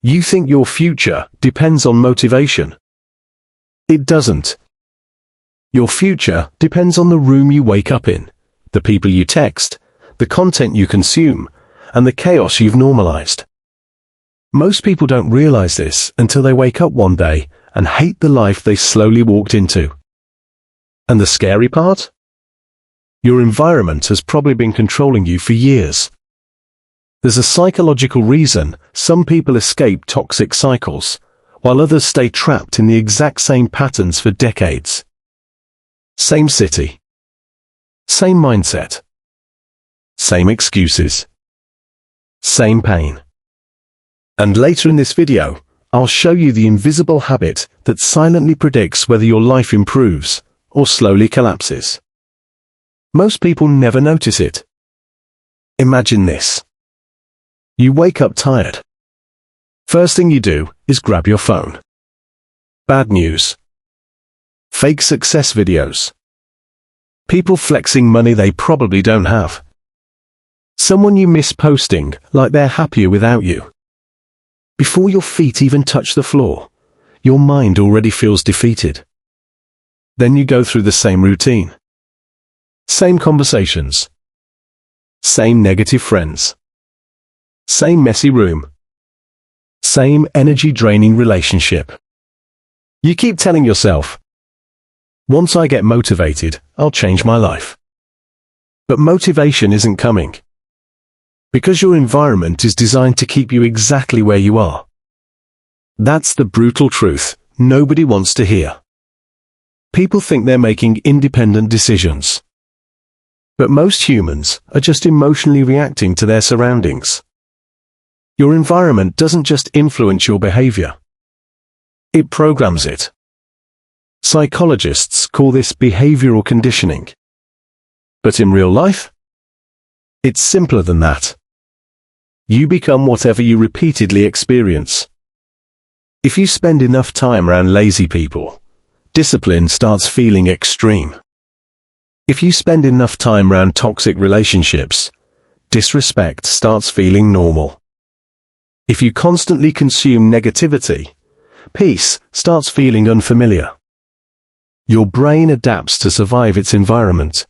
You think your future depends on motivation. It doesn't. Your future depends on the room you wake up in, the people you text, the content you consume, and the chaos you've normalized. Most people don't realize this until they wake up one day and hate the life they slowly walked into. And the scary part? Your environment has probably been controlling you for years. There's a psychological reason some people escape toxic cycles, while others stay trapped in the exact same patterns for decades. Same city. Same mindset. Same excuses. Same pain. And later in this video, I'll show you the invisible habit that silently predicts whether your life improves or slowly collapses. Most people never notice it. Imagine this. You wake up tired. First thing you do is grab your phone. Bad news. Fake success videos. People flexing money they probably don't have. Someone you miss posting like they're happier without you. Before your feet even touch the floor, your mind already feels defeated. Then you go through the same routine. Same conversations. Same negative friends. Same messy room. Same energy-draining relationship. You keep telling yourself, once I get motivated, I'll change my life. But motivation isn't coming. Because your environment is designed to keep you exactly where you are. That's the brutal truth nobody wants to hear. People think they're making independent decisions. But most humans are just emotionally reacting to their surroundings. Your environment doesn't just influence your behavior. It programs it. Psychologists call this behavioral conditioning. But in real life, it's simpler than that. You become whatever you repeatedly experience. If you spend enough time around lazy people, discipline starts feeling extreme. If you spend enough time around toxic relationships, disrespect starts feeling normal. If you constantly consume negativity, peace starts feeling unfamiliar. Your brain adapts to survive its environment.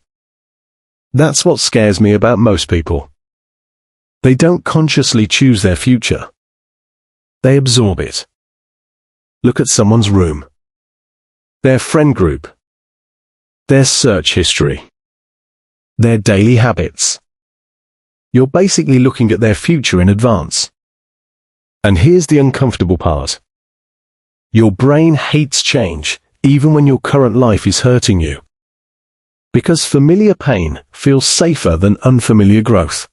That's what scares me about most people. They don't consciously choose their future. They absorb it. Look at someone's room. Their friend group. Their search history. Their daily habits. You're basically looking at their future in advance. And here's the uncomfortable part. Your brain hates change, even when your current life is hurting you. Because familiar pain feels safer than unfamiliar growth.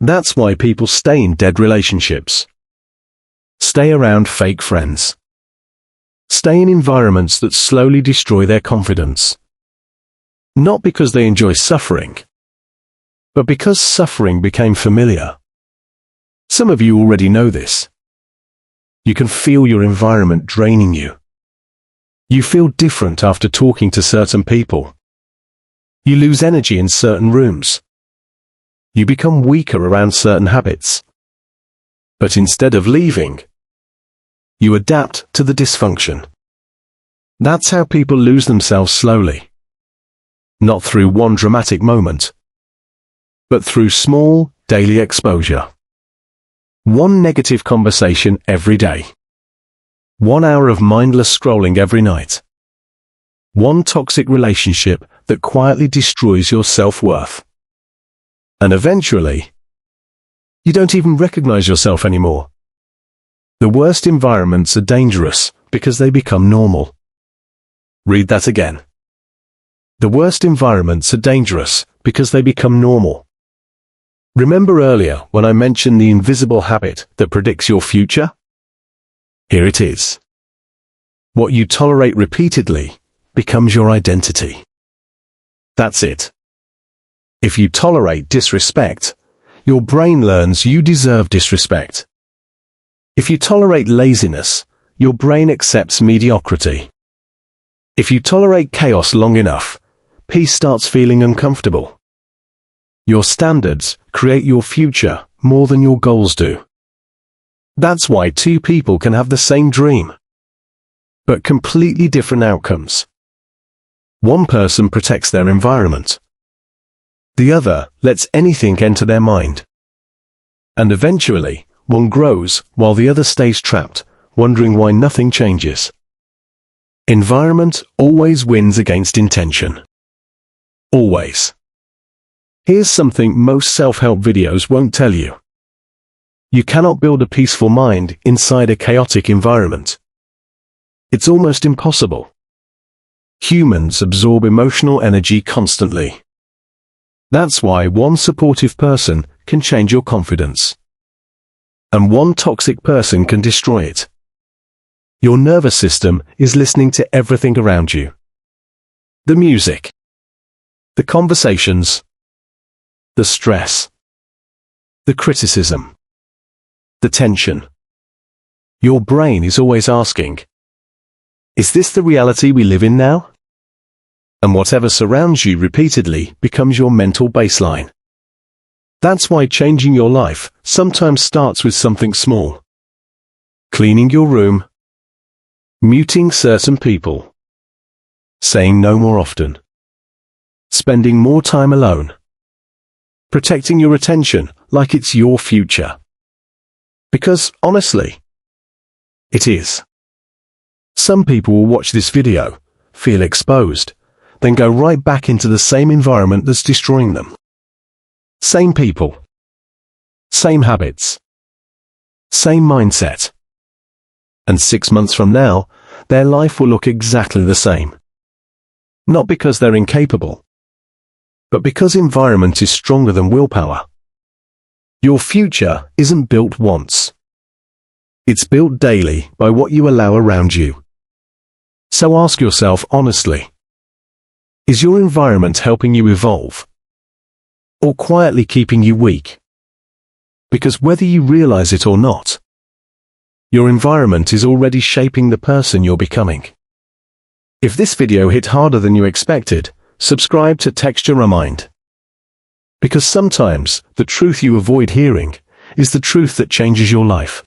That's why people stay in dead relationships. Stay around fake friends. Stay in environments that slowly destroy their confidence. Not because they enjoy suffering, but because suffering became familiar. Some of you already know this. You can feel your environment draining you. You feel different after talking to certain people. You lose energy in certain rooms. You become weaker around certain habits. But instead of leaving, you adapt to the dysfunction. That's how people lose themselves slowly. Not through one dramatic moment, but through small, daily exposure. One negative conversation every day. 1 hour of mindless scrolling every night. One toxic relationship that quietly destroys your self-worth. And eventually, you don't even recognize yourself anymore. The worst environments are dangerous because they become normal. Read that again. The worst environments are dangerous because they become normal. Remember earlier when I mentioned the invisible habit that predicts your future? Here it is. What you tolerate repeatedly becomes your identity. That's it. If you tolerate disrespect, your brain learns you deserve disrespect. If you tolerate laziness, your brain accepts mediocrity. If you tolerate chaos long enough, peace starts feeling uncomfortable. Your standards create your future more than your goals do. That's why two people can have the same dream, but completely different outcomes. One person protects their environment. The other lets anything enter their mind. And eventually, one grows while the other stays trapped, wondering why nothing changes. Environment always wins against intention. Always. Here's something most self-help videos won't tell you. You cannot build a peaceful mind inside a chaotic environment. It's almost impossible. Humans absorb emotional energy constantly. That's why one supportive person can change your confidence. And one toxic person can destroy it. Your nervous system is listening to everything around you. The music. The conversations. The stress. The criticism. The tension. Your brain is always asking, is this the reality we live in now? And whatever surrounds you repeatedly becomes your mental baseline. That's why changing your life sometimes starts with something small. Cleaning your room. Muting certain people. Saying no more often. Spending more time alone. Protecting your attention like it's your future. Because, honestly, it is. Some people will watch this video, feel exposed, then go right back into the same environment that's destroying them. Same people. Same habits. Same mindset. And 6 months from now, their life will look exactly the same. Not because they're incapable, but because environment is stronger than willpower. Your future isn't built once. It's built daily by what you allow around you. So ask yourself honestly, is your environment helping you evolve? Or quietly keeping you weak? Because whether you realize it or not, your environment is already shaping the person you're becoming. If this video hit harder than you expected, subscribe to TexturaMind. Because sometimes the truth you avoid hearing is the truth that changes your life.